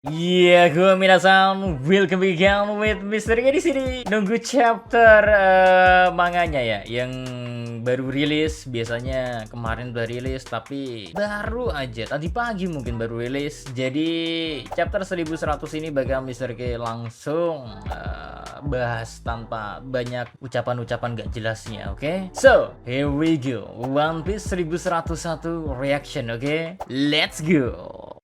Gue minasan, welcome again with Misteri di sini. Nunggu chapter manganya ya, yang baru rilis. Biasanya kemarin udah rilis, tapi baru aja tadi pagi mungkin baru rilis. Jadi chapter 1100 ini bakal Misteri langsung bahas tanpa banyak ucapan-ucapan gak jelasnya, oke? So, here we go. One Piece 1101 reaction, oke? Let's go.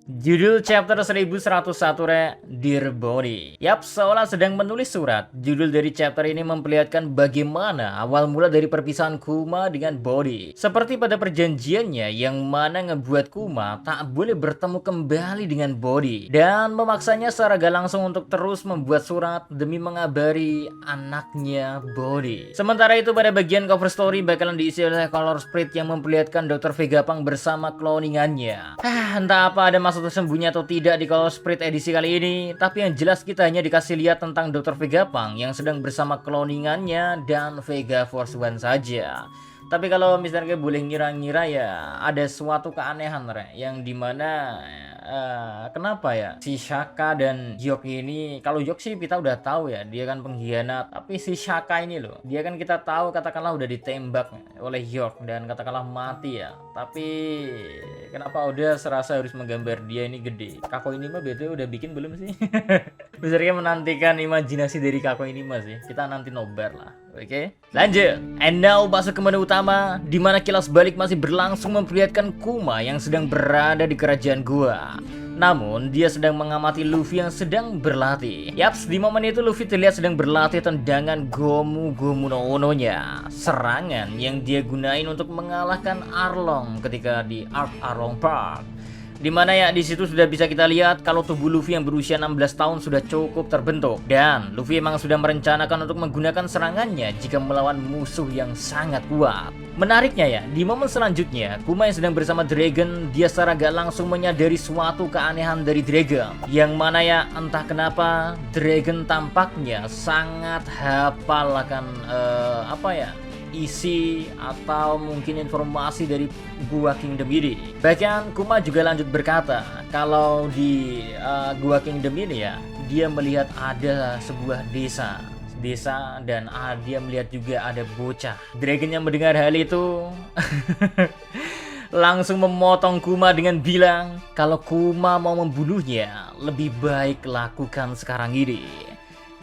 Judul chapter 1101 Dear Body. Yap, seolah sedang menulis surat. Judul dari chapter ini memperlihatkan bagaimana awal mula dari perpisahan Kuma dengan Body. Seperti pada perjanjiannya yang mana ngebuat Kuma tak boleh bertemu kembali dengan Body. Dan memaksanya secara gak langsung untuk terus membuat surat demi mengabari anaknya Body. Sementara itu pada bagian cover story bakalan diisi oleh color spread yang memperlihatkan Dr. Vegapunk bersama cloningannya. Entah apa ada maksud tersembunyi atau tidak di color spread edisi kali ini, tapi yang jelas kita hanya dikasih lihat tentang Dr. Vegapunk yang sedang bersama cloningannya dan Vega Force One saja. Tapi kalau misalnya boleh ngira-ngira ya ada suatu keanehan yang dimana kenapa ya si Shaka dan Yok ini, kalau Yok sih kita udah tahu ya dia kan pengkhianat, tapi si Shaka ini loh, dia kan kita tahu katakanlah udah ditembak oleh Yok dan katakanlah mati ya, tapi kenapa udah serasa harus menggambar dia ini gede. Kako ini mah BTW udah bikin belum sih? Misalnya menantikan imajinasi dari Kako ini mah sih, kita nanti nobar lah. Oke, lanjut. And now masuk ke menu utama, di mana kilas balik masih berlangsung memperlihatkan Kuma yang sedang berada di kerajaan gua. Namun, dia sedang mengamati Luffy yang sedang berlatih. Yaps, di momen itu Luffy terlihat sedang berlatih tendangan Gomu Gomu no Uno-nya. Serangan yang dia gunain untuk mengalahkan Arlong ketika di Arlong Park. Dimana ya di situ sudah bisa kita lihat kalau tubuh Luffy yang berusia 16 tahun sudah cukup terbentuk. Dan Luffy emang sudah merencanakan untuk menggunakan serangannya jika melawan musuh yang sangat kuat. Menariknya ya, di momen selanjutnya Kuma yang sedang bersama Dragon, dia secara gak langsung menyadari suatu keanehan dari Dragon. Yang mana ya entah kenapa Dragon tampaknya sangat hafal akan isi atau mungkin informasi dari Gua Kingdom ini. Bahkan Kuma juga lanjut berkata kalau di Gua Kingdom ini ya, dia melihat ada sebuah desa dan dia melihat juga ada bocah. Dragon yang mendengar hal itu langsung memotong Kuma dengan bilang kalau Kuma mau membunuhnya lebih baik lakukan sekarang ini.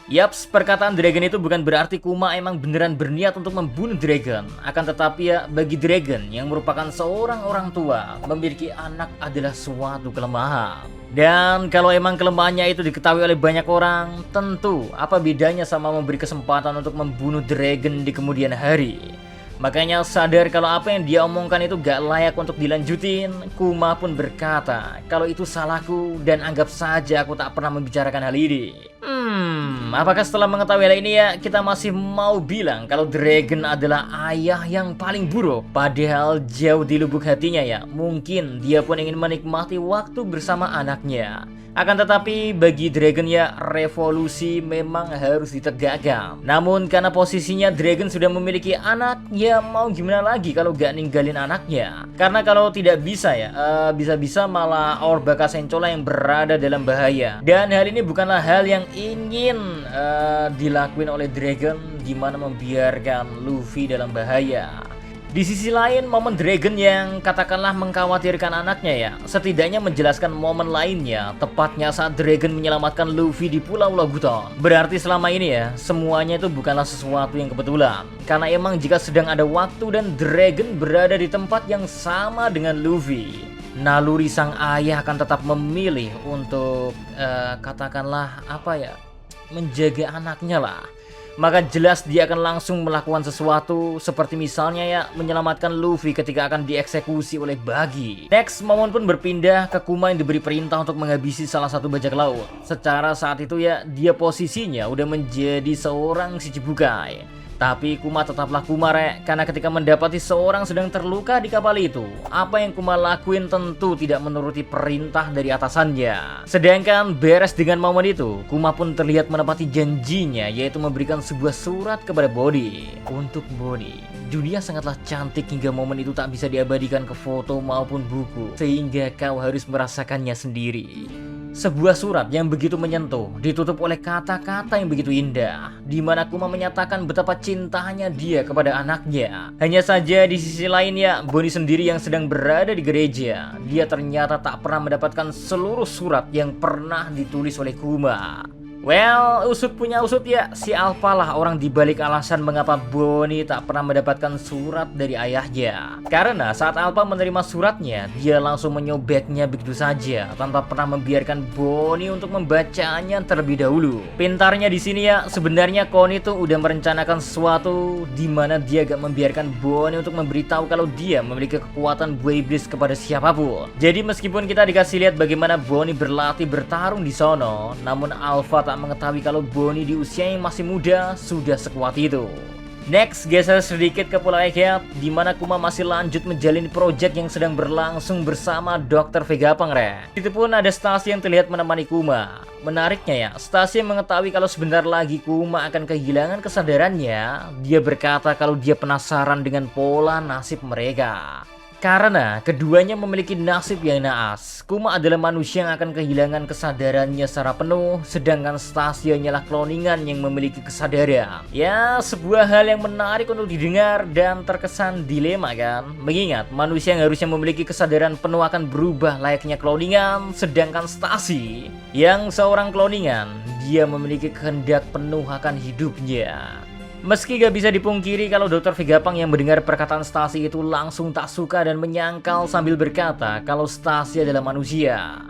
Yaps, perkataan Dragon itu bukan berarti Kuma emang beneran berniat untuk membunuh Dragon. Akan tetapi ya, bagi Dragon yang merupakan seorang orang tua, memiliki anak adalah suatu kelemahan. Dan kalau emang kelemahannya itu diketahui oleh banyak orang, tentu apa bedanya sama memberi kesempatan untuk membunuh Dragon di kemudian hari. Makanya sadar kalau apa yang dia omongkan itu gak layak untuk dilanjutin, Kuma pun berkata kalau itu salahku dan anggap saja aku tak pernah membicarakan hal ini. Apakah setelah mengetahui hal ini ya kita masih mau bilang kalau Dragon adalah ayah yang paling buruk? Padahal jauh di lubuk hatinya ya, mungkin dia pun ingin menikmati waktu bersama anaknya. Akan tetapi bagi Dragon ya, revolusi memang harus ditegakkan. Namun karena posisinya Dragon sudah memiliki anak, ya mau gimana lagi kalau gak ninggalin anaknya. Karena kalau tidak bisa ya, bisa-bisa malah Our Baka Sencola yang berada dalam bahaya. Dan hal ini bukanlah hal yang ingin dilakuin oleh Dragon, dimana membiarkan Luffy dalam bahaya. Di sisi lain, momen Dragon yang katakanlah mengkhawatirkan anaknya ya, setidaknya menjelaskan momen lainnya, tepatnya saat Dragon menyelamatkan Luffy di Pulau Loguton. Berarti selama ini ya, semuanya itu bukanlah sesuatu yang kebetulan. Karena emang jika sedang ada waktu dan Dragon berada di tempat yang sama dengan Luffy, naluri sang ayah akan tetap memilih untuk katakanlah menjaga anaknya lah. Maka jelas dia akan langsung melakukan sesuatu, seperti misalnya ya menyelamatkan Luffy ketika akan dieksekusi oleh Buggy. Next, momen pun berpindah ke Kuma yang diberi perintah untuk menghabisi salah satu bajak laut. Secara saat itu ya dia posisinya udah menjadi seorang Shichibukai. Tapi Kuma tetaplah Kuma karena ketika mendapati seorang sedang terluka di kapal itu, apa yang Kuma lakuin tentu tidak menuruti perintah dari atasannya. Sedangkan beres dengan momen itu, Kuma pun terlihat menepati janjinya, yaitu memberikan sebuah surat kepada Body. Untuk Body, dunia sangatlah cantik hingga momen itu tak bisa diabadikan ke foto maupun buku, sehingga kau harus merasakannya sendiri. Sebuah surat yang begitu menyentuh, ditutup oleh kata-kata yang begitu indah, di mana Kuma menyatakan betapa cintanya dia kepada anaknya. Hanya saja di sisi lain ya, Bonnie sendiri yang sedang berada di gereja, dia ternyata tak pernah mendapatkan seluruh surat yang pernah ditulis oleh Kuma. Well, usut punya usut ya, si Alpha lah orang dibalik alasan mengapa Bonnie tak pernah mendapatkan surat dari ayahnya. Karena saat Alpha menerima suratnya, dia langsung menyobeknya begitu saja tanpa pernah membiarkan Bonnie untuk membacanya terlebih dahulu. Pintarnya di sini ya, sebenarnya Connie tuh udah merencanakan sesuatu di mana dia gak membiarkan Bonnie untuk memberitahu kalau dia memiliki kekuatan buah iblis kepada siapapun. Jadi meskipun kita dikasih lihat bagaimana Bonnie berlatih bertarung di sono, namun Alpha tak mengetahui kalau Bonnie di usia yang masih muda sudah sekuat itu. Next, geser sedikit ke Pulau Egghead, di mana Kuma masih lanjut menjalani proyek yang sedang berlangsung bersama Dr. Vegapunk, re. Itu pun ada Stasia yang terlihat menemani Kuma. Menariknya ya, Stasia mengetahui kalau sebentar lagi Kuma akan kehilangan kesadarannya. Dia berkata kalau dia penasaran dengan pola nasib mereka. Karena keduanya memiliki nasib yang naas. Kuma adalah manusia yang akan kehilangan kesadarannya secara penuh, sedangkan Stasia hanyalah kloningan yang memiliki kesadaran. Ya, sebuah hal yang menarik untuk didengar dan terkesan dilema kan. Mengingat manusia yang harusnya memiliki kesadaran penuh akan berubah layaknya kloningan, sedangkan Stasi yang seorang kloningan, dia memiliki kehendak penuh akan hidupnya. Meski gak bisa dipungkiri kalau Dr. Vegapunk yang mendengar perkataan Stasi itu langsung tak suka dan menyangkal sambil berkata kalau Stasi adalah manusia.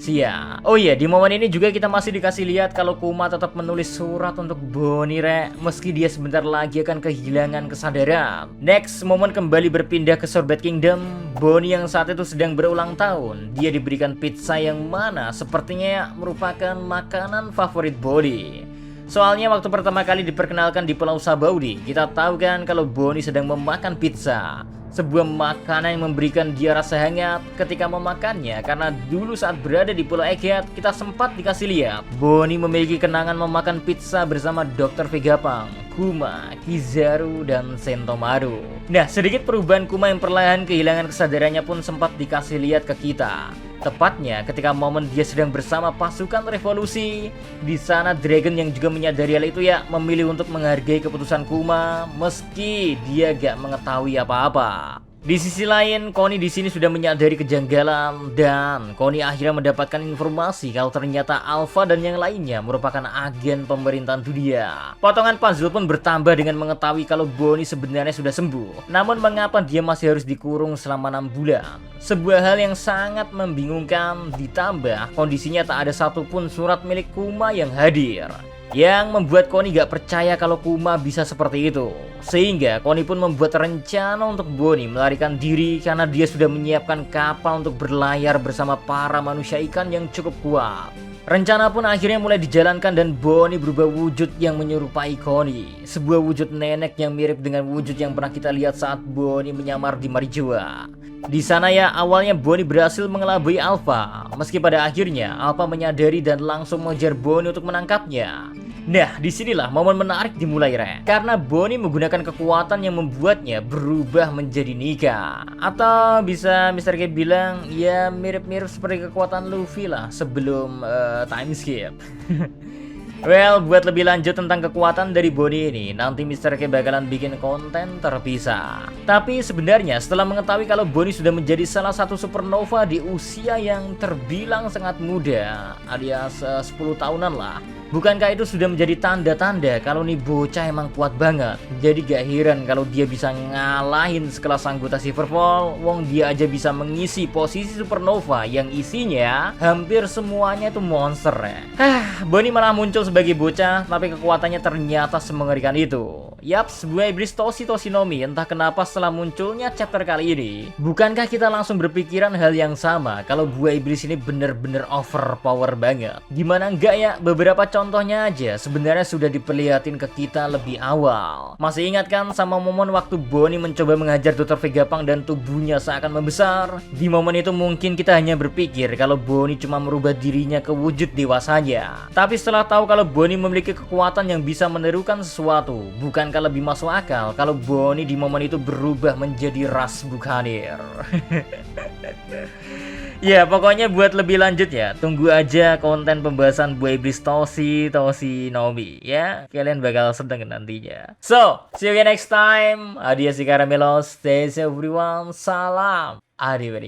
Sia. Oh iya, di momen ini juga kita masih dikasih lihat kalau Kuma tetap menulis surat untuk Bonnie, re, meski dia sebentar lagi akan kehilangan kesadaran. Next, momen kembali berpindah ke Sorbet Kingdom. Bonnie yang saat itu sedang berulang tahun, dia diberikan pizza yang mana sepertinya merupakan makanan favorit Bonnie. Soalnya waktu pertama kali diperkenalkan di Pulau Sabaudi, kita tahu kan kalau Bonnie sedang memakan pizza. Sebuah makanan yang memberikan dia rasa hangat ketika memakannya, karena dulu saat berada di Pulau Egghead, kita sempat dikasih lihat Bonnie memiliki kenangan memakan pizza bersama Dr. Vegapunk, Kuma, Kizaru, dan Sentomaru. Nah, sedikit perubahan Kuma yang perlahan kehilangan kesadarannya pun sempat dikasih lihat ke kita. Tepatnya ketika momen dia sedang bersama pasukan revolusi. Di sana Dragon yang juga menyadari hal itu ya, memilih untuk menghargai keputusan Kuma meski dia gak mengetahui apa-apa. Di sisi lain, Connie di sini sudah menyadari kejanggalan dan Connie akhirnya mendapatkan informasi kalau ternyata Alpha dan yang lainnya merupakan agen pemerintahan dunia. Potongan puzzle pun bertambah dengan mengetahui kalau Bonnie sebenarnya sudah sembuh. Namun mengapa dia masih harus dikurung selama 6 bulan? Sebuah hal yang sangat membingungkan, ditambah kondisinya tak ada satupun surat milik Kuma yang hadir, yang membuat Connie gak percaya kalau Kuma bisa seperti itu. Sehingga Connie pun membuat rencana untuk Bonnie melarikan diri karena dia sudah menyiapkan kapal untuk berlayar bersama para manusia ikan yang cukup kuat. Rencana pun akhirnya mulai dijalankan dan Bonnie berubah wujud yang menyerupai Connie. Sebuah wujud nenek yang mirip dengan wujud yang pernah kita lihat saat Bonnie menyamar di Marijoa. Di sana ya, awalnya Bonnie berhasil mengelabui Alpha, meski pada akhirnya Alpha menyadari dan langsung mengejar Bonnie untuk menangkapnya. Nah, disinilah momen menarik dimulai, re. Karena Bonnie menggunakan kekuatan yang membuatnya berubah menjadi Nika. Atau bisa Mr. K bilang, ya mirip-mirip seperti kekuatan Luffy lah sebelum time skip. Well, buat lebih lanjut tentang kekuatan dari Bonnie ini, nanti Mr. K bakalan bikin konten terpisah. Tapi sebenarnya setelah mengetahui kalau Bonnie sudah menjadi salah satu supernova di usia yang terbilang sangat muda, alias 10 tahunan lah, bukankah itu sudah menjadi tanda-tanda kalau nih bocah emang kuat banget? Jadi gak heran kalau dia bisa ngalahin sekelas anggota Silverfall. Wong dia aja bisa mengisi posisi supernova yang isinya hampir semuanya itu monster ya. Bonnie malah muncul sebagai bocah, tapi kekuatannya ternyata semengerikan itu. Yap, sebuah iblis Toshinomi. Entah kenapa setelah munculnya chapter kali ini, bukankah kita langsung berpikiran hal yang sama kalau buah iblis ini bener-bener overpower banget? Gimana enggak ya, beberapa contohnya aja sebenarnya sudah diperlihatin ke kita lebih awal. Masih ingat kan sama momen waktu Bonnie mencoba menghajar Dr. Vegapunk dan tubuhnya seakan membesar? Di momen itu mungkin kita hanya berpikir kalau Bonnie cuma merubah dirinya ke wujud dewasanya. Tapi setelah tahu kalau Bonnie memiliki kekuatan yang bisa menirukan sesuatu, bukankah disangka lebih masuk akal kalau Bonnie di momen itu berubah menjadi ras bukanir. Ya, pokoknya buat lebih lanjut ya, tunggu aja konten pembahasan Boy Iblis Toshi Naomi ya. Kalian bakal sedang nantinya. So, see you again next time. Adios si Caramelos. Stay safe everyone. Salam. Adios.